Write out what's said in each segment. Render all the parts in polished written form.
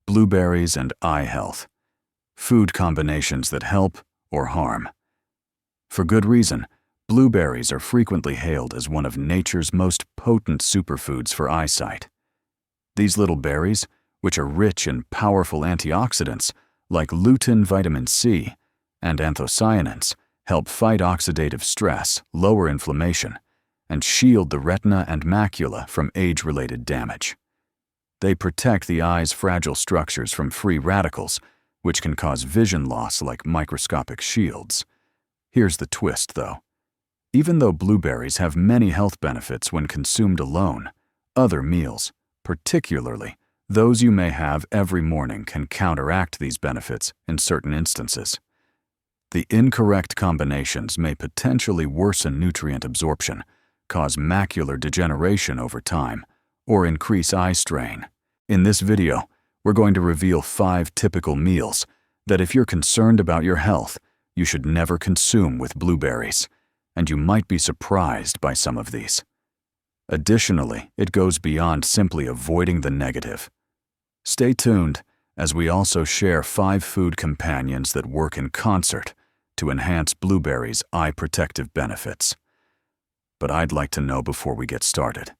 blueberries and eye health. Food combinations that help or harm. For good reason, blueberries are frequently hailed as one of nature's most potent superfoods for eyesight. These little berries, which are rich in powerful antioxidants like lutein, vitamin C, and anthocyanins, help fight oxidative stress, lower inflammation, and shield the retina and macula from age-related damage. They protect the eye's fragile structures from free radicals, which can cause vision loss like microscopic shields. Here's the twist, though. Even though blueberries have many health benefits when consumed alone, other meals, particularly those you may have every morning, can counteract these benefits in certain instances. The incorrect combinations may potentially worsen nutrient absorption, cause macular degeneration over time, or increase eye strain. In this video, we're going to reveal 5 typical meals that, if you're concerned about your health, you should never consume with blueberries, and you might be surprised by some of these. Additionally, it goes beyond simply avoiding the negative. Stay tuned, as we also share 5 food companions that work in concert to enhance blueberries' eye protective benefits. But I'd like to know before we get started.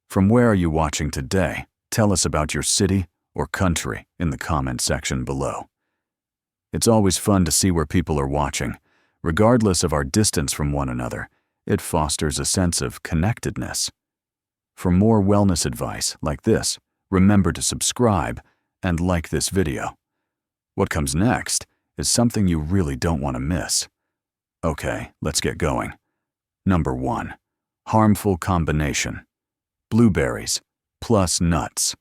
From where are you watching today? Tell us about your city or country in the comment section below. It's always fun to see where people are watching. Regardless of our distance from one another, it fosters a sense of connectedness. For more wellness advice like this, remember to subscribe and like this video. What comes next is something you really don't want to miss. Okay, let's get going. Number 1. Harmful combination. Blueberries plus nuts.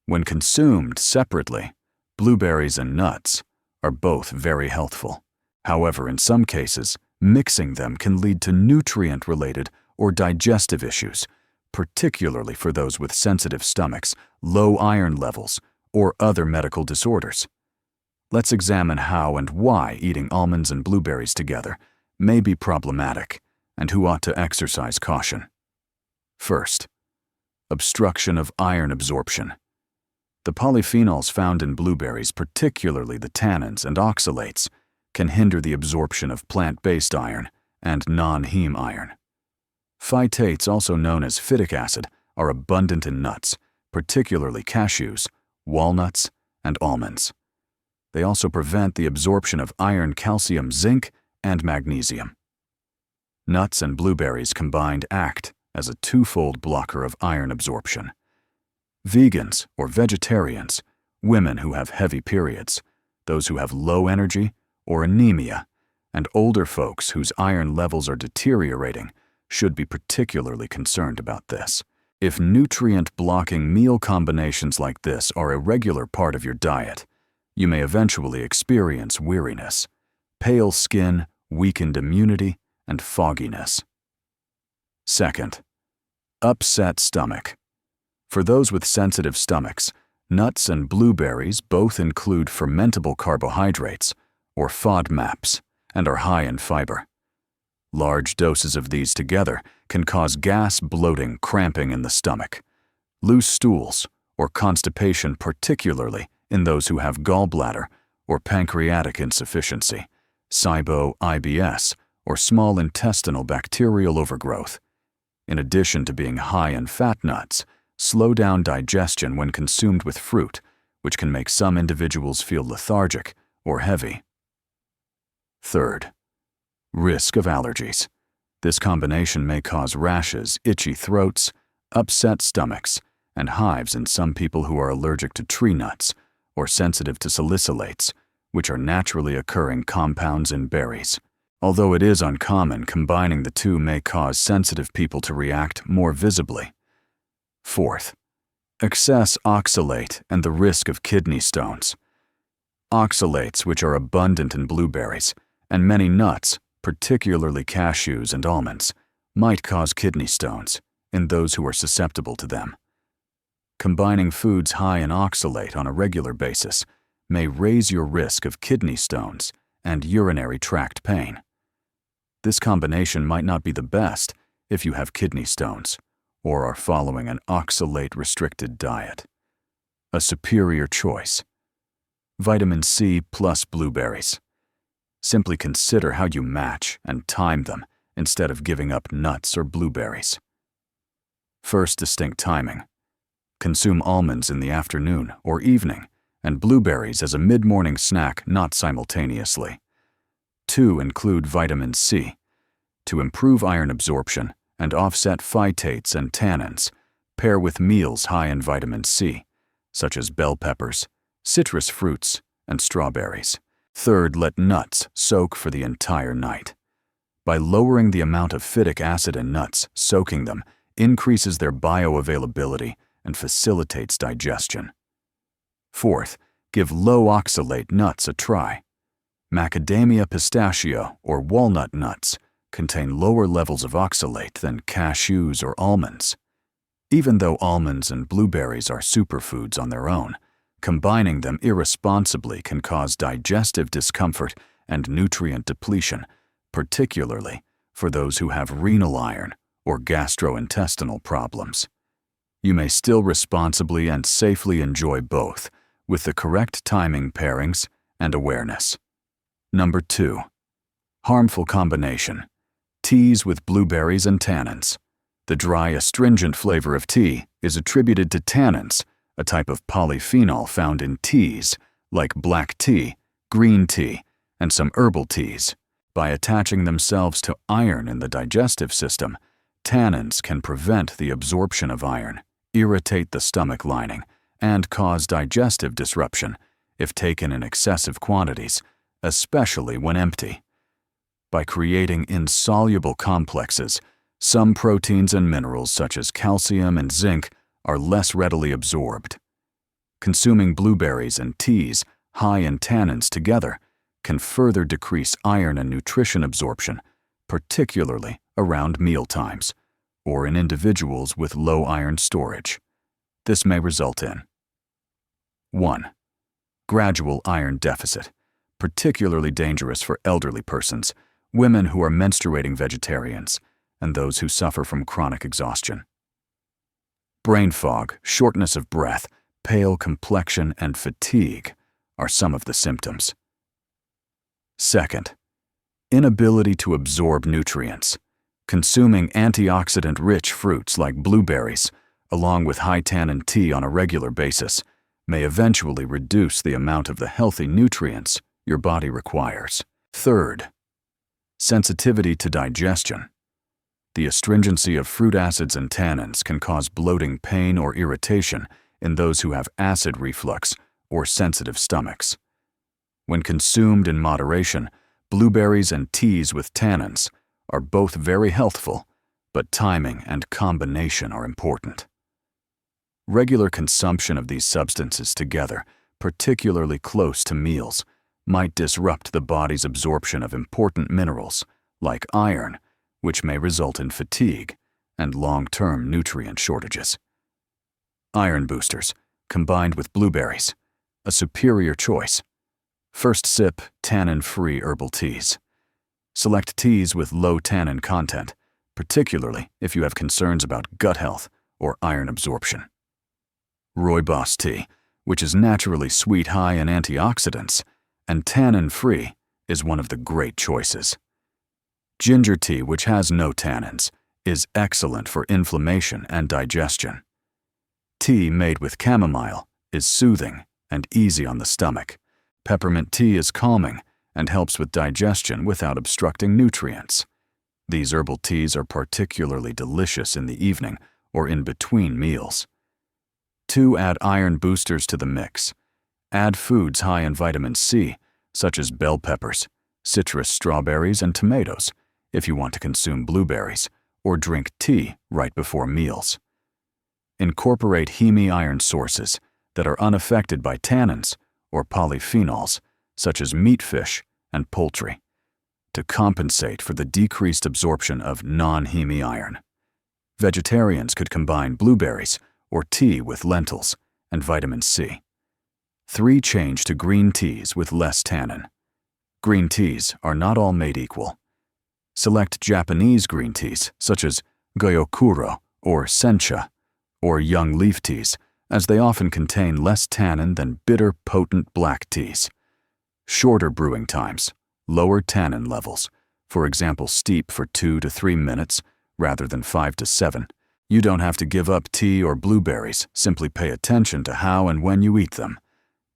When consumed separately, blueberries and nuts are both very healthful. However, in some cases, mixing them can lead to nutrient-related or digestive issues, particularly for those with sensitive stomachs, low iron levels, or other medical disorders. Let's examine how and why eating almonds and blueberries together may be problematic, and who ought to exercise caution. First, obstruction of iron absorption. The polyphenols found in blueberries, particularly the tannins and oxalates, can hinder the absorption of plant-based iron and non-heme iron. Phytates, also known as phytic acid, are abundant in nuts, particularly cashews, walnuts, and almonds. They also prevent the absorption of iron, calcium, zinc, and magnesium. Nuts and blueberries combined act as a twofold blocker of iron absorption. Vegans or vegetarians, women who have heavy periods, those who have low energy or anemia, and older folks whose iron levels are deteriorating should be particularly concerned about this. If nutrient-blocking meal combinations like this are a regular part of your diet, you may eventually experience weariness, pale skin, weakened immunity, and fogginess. Second, upset stomach. For those with sensitive stomachs, nuts and blueberries both include fermentable carbohydrates, or FODMAPs, and are high in fiber. Large doses of these together can cause gas, bloating, cramping in the stomach, loose stools, or constipation, particularly in those who have gallbladder or pancreatic insufficiency, SIBO, IBS, or small intestinal bacterial overgrowth. In addition to being high in fat, nuts slow down digestion when consumed with fruit, which can make some individuals feel lethargic or heavy. Third, risk of allergies. This combination may cause rashes, itchy throats, upset stomachs, and hives in some people who are allergic to tree nuts or sensitive to salicylates, which are naturally occurring compounds in berries. Although it is uncommon, combining the two may cause sensitive people to react more visibly. Fourth, excess oxalate and the risk of kidney stones. Oxalates, which are abundant in blueberries and many nuts, particularly cashews and almonds, might cause kidney stones in those who are susceptible to them. Combining foods high in oxalate on a regular basis may raise your risk of kidney stones and urinary tract pain. This combination might not be the best if you have kidney stones or are following an oxalate-restricted diet. a superior choice. Vitamin C plus blueberries. Simply consider how you match and time them instead of giving up nuts or blueberries. First, distinct timing. Consume almonds in the afternoon or evening and blueberries as a mid-morning snack, not simultaneously. 2. Include vitamin C. To improve iron absorption and offset phytates and tannins, pair with meals high in vitamin C, such as bell peppers, citrus fruits, and strawberries. 3. Let nuts soak for the entire night. By lowering the amount of phytic acid in nuts, soaking them increases their bioavailability and facilitates digestion. 4. Give low oxalate nuts a try. Macadamia, pistachio, or walnut nuts contain lower levels of oxalate than cashews or almonds. Even though almonds and blueberries are superfoods on their own, combining them irresponsibly can cause digestive discomfort and nutrient depletion, particularly for those who have renal iron or gastrointestinal problems. You may still responsibly and safely enjoy both with the correct timing, pairings, and awareness. Number 2. Harmful combination. Teas with blueberries and tannins. The dry, astringent flavor of tea is attributed to tannins, a type of polyphenol found in teas like black tea, green tea, and some herbal teas. By attaching themselves to iron in the digestive system, tannins can prevent the absorption of iron, irritate the stomach lining, and cause digestive disruption if taken in excessive quantities, especially when empty. By creating insoluble complexes, some proteins and minerals such as calcium and zinc are less readily absorbed. Consuming blueberries and teas high in tannins together can further decrease iron and nutrition absorption, particularly around mealtimes or in individuals with low iron storage. This may result in 1. Gradual iron deficit, particularly dangerous for elderly persons, women who are menstruating vegetarians, and those who suffer from chronic exhaustion. Brain fog, shortness of breath, pale complexion, and fatigue are some of the symptoms. 2nd, inability to absorb nutrients. Consuming antioxidant-rich fruits like blueberries, along with high-tannin tea on a regular basis, may eventually reduce the amount of the healthy nutrients your body requires. 3rd, sensitivity to digestion. The astringency of fruit acids and tannins can cause bloating, pain, or irritation in those who have acid reflux or sensitive stomachs. When consumed in moderation, blueberries and teas with tannins are both very healthful, but timing and combination are important. Regular consumption of these substances together, particularly close to meals, might disrupt the body's absorption of important minerals, like iron, which may result in fatigue and long-term nutrient shortages. Iron boosters, combined with blueberries, a superior choice. First sip, tannin-free herbal teas. Select teas with low tannin content, particularly if you have concerns about gut health or iron absorption. Rooibos tea, which is naturally sweet, high in antioxidants, and tannin-free, is one of the great choices. Ginger tea, which has no tannins, is excellent for inflammation and digestion. Tea made with chamomile is soothing and easy on the stomach. Peppermint tea is calming and helps with digestion without obstructing nutrients. These herbal teas are particularly delicious in the evening or in between meals. 2. Add iron boosters to the mix. Add foods high in vitamin C, such as bell peppers, citrus, strawberries, and tomatoes, if you want to consume blueberries, or drink tea right before meals. Incorporate heme-iron sources that are unaffected by tannins or polyphenols, such as meat, fish, and poultry, to compensate for the decreased absorption of non-heme iron. Vegetarians could combine blueberries or tea with lentils and vitamin C. 3. Change to green teas with less tannin. Green teas are not all made equal. Select Japanese green teas such as Gyokuro or Sencha, or young leaf teas as they often contain less tannin than bitter, potent black teas. Shorter brewing times, lower tannin levels, for example steep for 2 to 3 minutes rather than 5 to 7. You don't have to give up tea or blueberries, simply pay attention to how and when you eat them.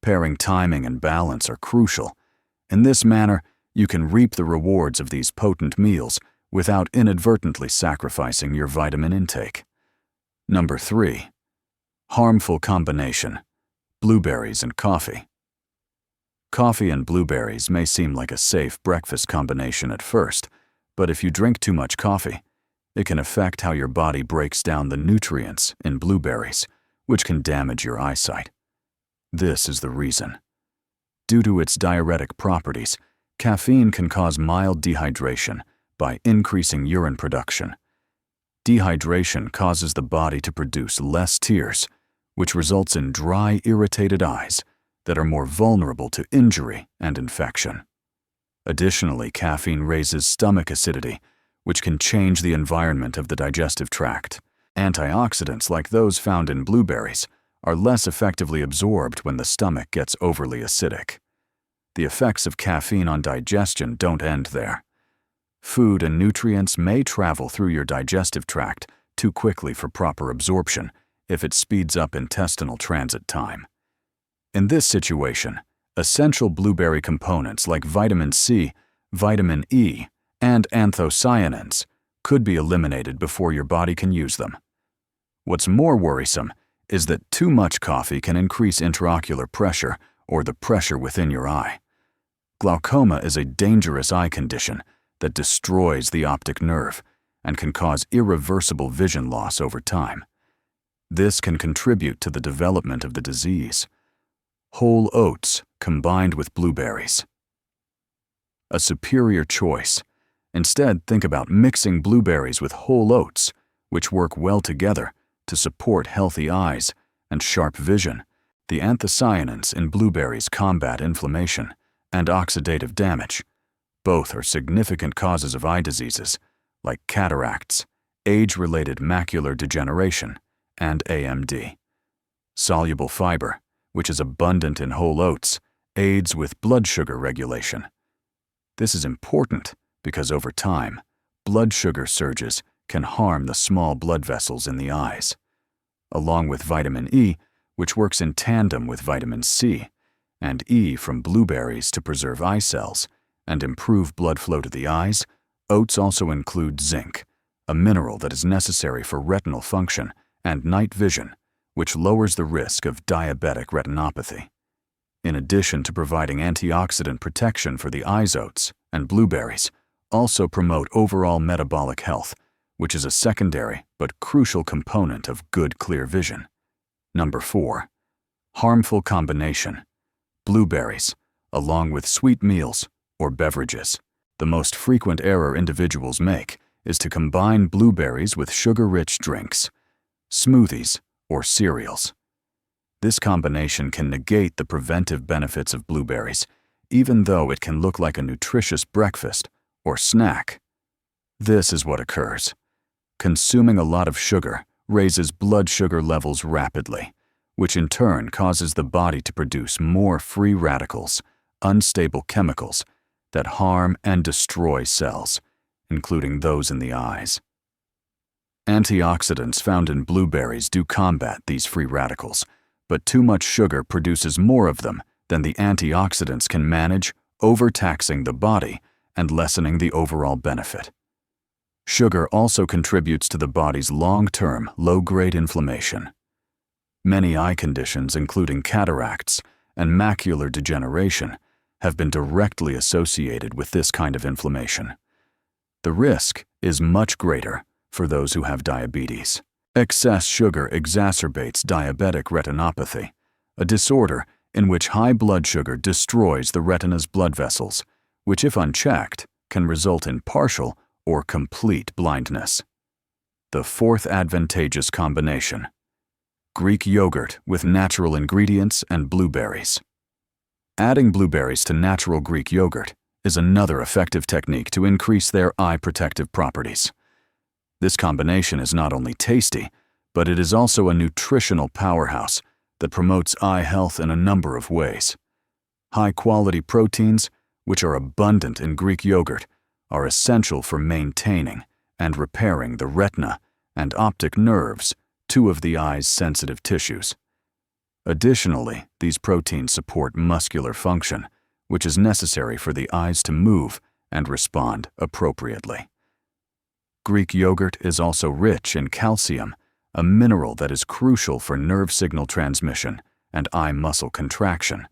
Pairing timing and balance are crucial. In this manner, you can reap the rewards of these potent meals without inadvertently sacrificing your vitamin intake. Number 3. Harmful combination: blueberries and coffee. Coffee and blueberries may seem like a safe breakfast combination at first, but if you drink too much coffee, it can affect how your body breaks down the nutrients in blueberries, which can damage your eyesight. This is the reason. Due to its diuretic properties, caffeine can cause mild dehydration by increasing urine production. Dehydration causes the body to produce less tears, which results in dry, irritated eyes that are more vulnerable to injury and infection. Additionally, caffeine raises stomach acidity, which can change the environment of the digestive tract. Antioxidants like those found in blueberries are less effectively absorbed when the stomach gets overly acidic. The effects of caffeine on digestion don't end there. Food and nutrients may travel through your digestive tract too quickly for proper absorption if it speeds up intestinal transit time. In this situation, essential blueberry components like vitamin C, vitamin E, and anthocyanins could be eliminated before your body can use them. What's more worrisome is that too much coffee can increase intraocular pressure or the pressure within your eye. Glaucoma is a dangerous eye condition that destroys the optic nerve and can cause irreversible vision loss over time. This can contribute to the development of the disease. Whole oats combined with blueberries. A superior choice. Instead, think about mixing blueberries with whole oats, which work well together to support healthy eyes and sharp vision. The anthocyanins in blueberries combat inflammation and oxidative damage. Both are significant causes of eye diseases like cataracts, age-related macular degeneration, and AMD. Soluble fiber, which is abundant in whole oats, aids with blood sugar regulation. This is important because over time, blood sugar surges can harm the small blood vessels in the eyes. Along with vitamin E, which works in tandem with vitamin C, and E from blueberries to preserve eye cells and improve blood flow to the eyes, oats also include zinc, a mineral that is necessary for retinal function and night vision, which lowers the risk of diabetic retinopathy. In addition to providing antioxidant protection for the eyes, oats and blueberries also promote overall metabolic health, which is a secondary but crucial component of good clear vision. Number 4. Harmful combination: blueberries, along with sweet meals or beverages. The most frequent error individuals make is to combine blueberries with sugar-rich drinks, smoothies, or cereals. This combination can negate the preventive benefits of blueberries, even though it can look like a nutritious breakfast or snack. This is what occurs. Consuming a lot of sugar raises blood sugar levels rapidly, which in turn causes the body to produce more free radicals, unstable chemicals that harm and destroy cells, including those in the eyes. Antioxidants found in blueberries do combat these free radicals, but too much sugar produces more of them than the antioxidants can manage, overtaxing the body and lessening the overall benefit. Sugar also contributes to the body's long-term, low-grade inflammation. Many eye conditions, including cataracts and macular degeneration, have been directly associated with this kind of inflammation. The risk is much greater for those who have diabetes. Excess sugar exacerbates diabetic retinopathy, a disorder in which high blood sugar destroys the retina's blood vessels, which, if unchecked, can result in partial or complete blindness. The fourth advantageous combination: Greek yogurt with natural ingredients and blueberries. Adding blueberries to natural Greek yogurt is another effective technique to increase their eye protective properties. This combination is not only tasty, but it is also a nutritional powerhouse that promotes eye health in a number of ways. High-quality proteins, which are abundant in Greek yogurt, are essential for maintaining and repairing the retina and optic nerves, two of the eye's sensitive tissues. Additionally, these proteins support muscular function, which is necessary for the eyes to move and respond appropriately. Greek yogurt is also rich in calcium, a mineral that is crucial for nerve signal transmission and eye muscle contraction,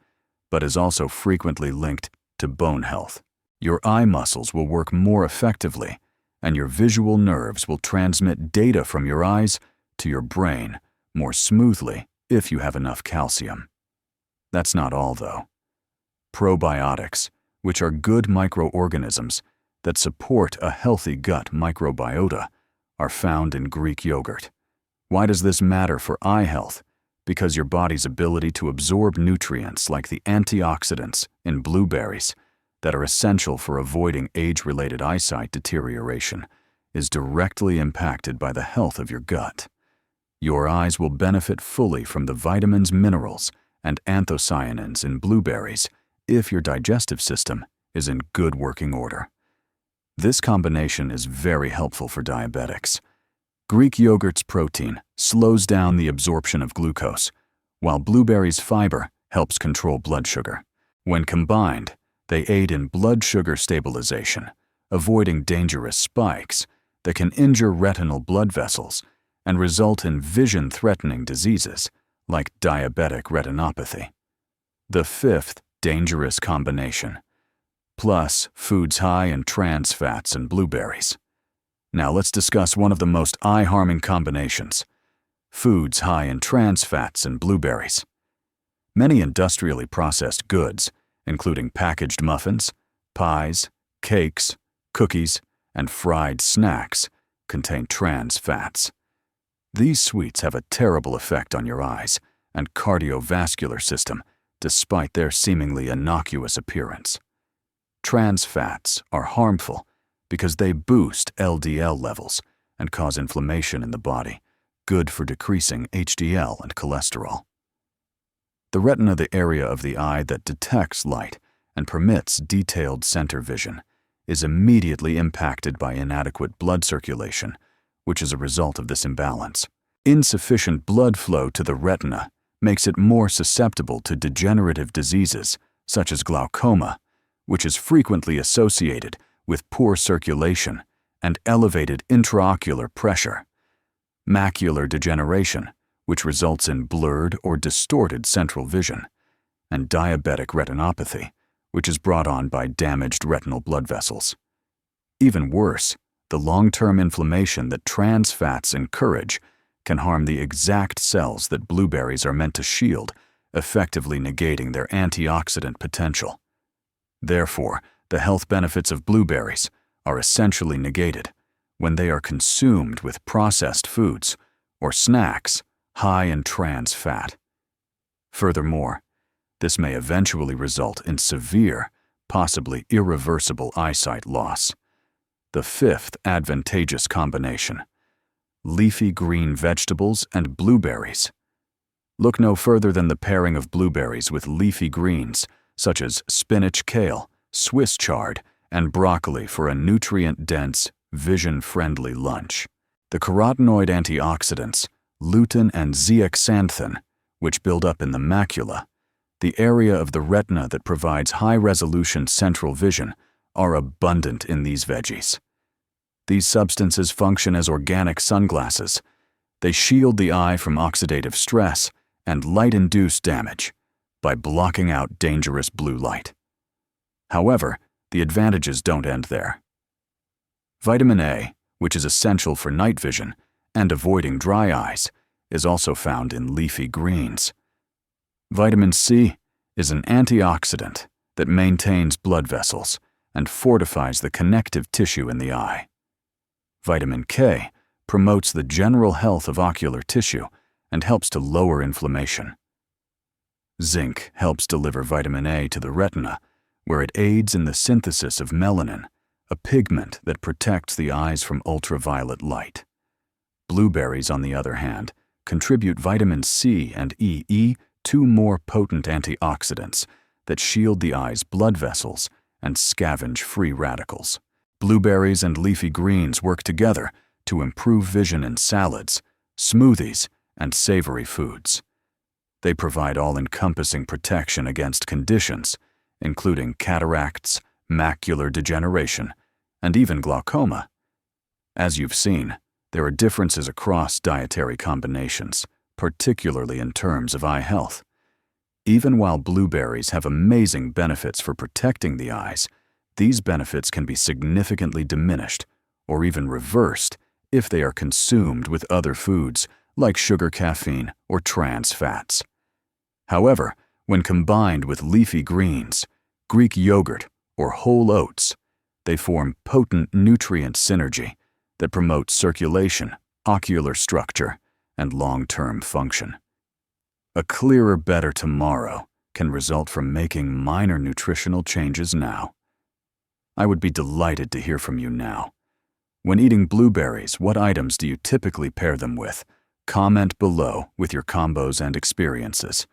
but is also frequently linked to bone health. Your eye muscles will work more effectively, and your visual nerves will transmit data from your eyes to your brain more smoothly if you have enough calcium. That's not all, though. Probiotics, which are good microorganisms that support a healthy gut microbiota, are found in Greek yogurt. Why does this matter for eye health? Because your body's ability to absorb nutrients like the antioxidants in blueberries that are essential for avoiding age-related eyesight deterioration is directly impacted by the health of your gut. Your eyes will benefit fully from the vitamins, minerals, and anthocyanins in blueberries if your digestive system is in good working order. This combination is very helpful for diabetics. Greek yogurt's protein slows down the absorption of glucose, while blueberries' fiber helps control blood sugar. When combined, they aid in blood sugar stabilization, avoiding dangerous spikes that can injure retinal blood vessels and result in vision-threatening diseases like diabetic retinopathy. The fifth dangerous combination, plus foods high in trans fats and blueberries. Now let's discuss one of the most eye-harming combinations, foods high in trans fats and blueberries. Many industrially processed goods, including packaged muffins, pies, cakes, cookies, and fried snacks, contain trans fats. These sweets have a terrible effect on your eyes and cardiovascular system despite their seemingly innocuous appearance. Trans fats are harmful because they boost LDL levels and cause inflammation in the body, good for decreasing HDL and cholesterol. The retina, the area of the eye that detects light and permits detailed center vision, is immediately impacted by inadequate blood circulation, which is a result of this imbalance. Insufficient blood flow to the retina makes it more susceptible to degenerative diseases such as glaucoma, which is frequently associated with poor circulation and elevated intraocular pressure, macular degeneration, which results in blurred or distorted central vision, and diabetic retinopathy, which is brought on by damaged retinal blood vessels. Even worse, the long-term inflammation that trans fats encourage can harm the exact cells that blueberries are meant to shield, effectively negating their antioxidant potential. Therefore, the health benefits of blueberries are essentially negated when they are consumed with processed foods or snacks high in trans fat. Furthermore, this may eventually result in severe, possibly irreversible eyesight loss. The fifth advantageous combination, leafy green vegetables and blueberries. Look no further than the pairing of blueberries with leafy greens, such as spinach, kale, Swiss chard, and broccoli for a nutrient-dense, vision-friendly lunch. The carotenoid antioxidants, lutein and zeaxanthin, which build up in the macula, the area of the retina that provides high-resolution central vision, are abundant in these veggies. These substances function as organic sunglasses. They shield the eye from oxidative stress and light-induced damage by blocking out dangerous blue light. However, the advantages don't end there. Vitamin A, which is essential for night vision and avoiding dry eyes, is also found in leafy greens. Vitamin C is an antioxidant that maintains blood vessels and fortifies the connective tissue in the eye. Vitamin K promotes the general health of ocular tissue and helps to lower inflammation. Zinc helps deliver vitamin A to the retina, where it aids in the synthesis of melanin, a pigment that protects the eyes from ultraviolet light. Blueberries, on the other hand, contribute vitamin C and E, two more potent antioxidants that shield the eye's blood vessels and scavenge free radicals. Blueberries and leafy greens work together to improve vision in salads, smoothies, and savory foods. They provide all-encompassing protection against conditions, including cataracts, macular degeneration, and even glaucoma. As you've seen, there are differences across dietary combinations, particularly in terms of eye health. Even while blueberries have amazing benefits for protecting the eyes, these benefits can be significantly diminished or even reversed if they are consumed with other foods like sugar, caffeine, or trans fats. However, when combined with leafy greens, Greek yogurt, or whole oats, they form potent nutrient synergy that promotes circulation, ocular structure, and long-term function. A clearer, better tomorrow can result from making minor nutritional changes now. I would be delighted to hear from you now. When eating blueberries, what items do you typically pair them with? Comment below with your combos and experiences.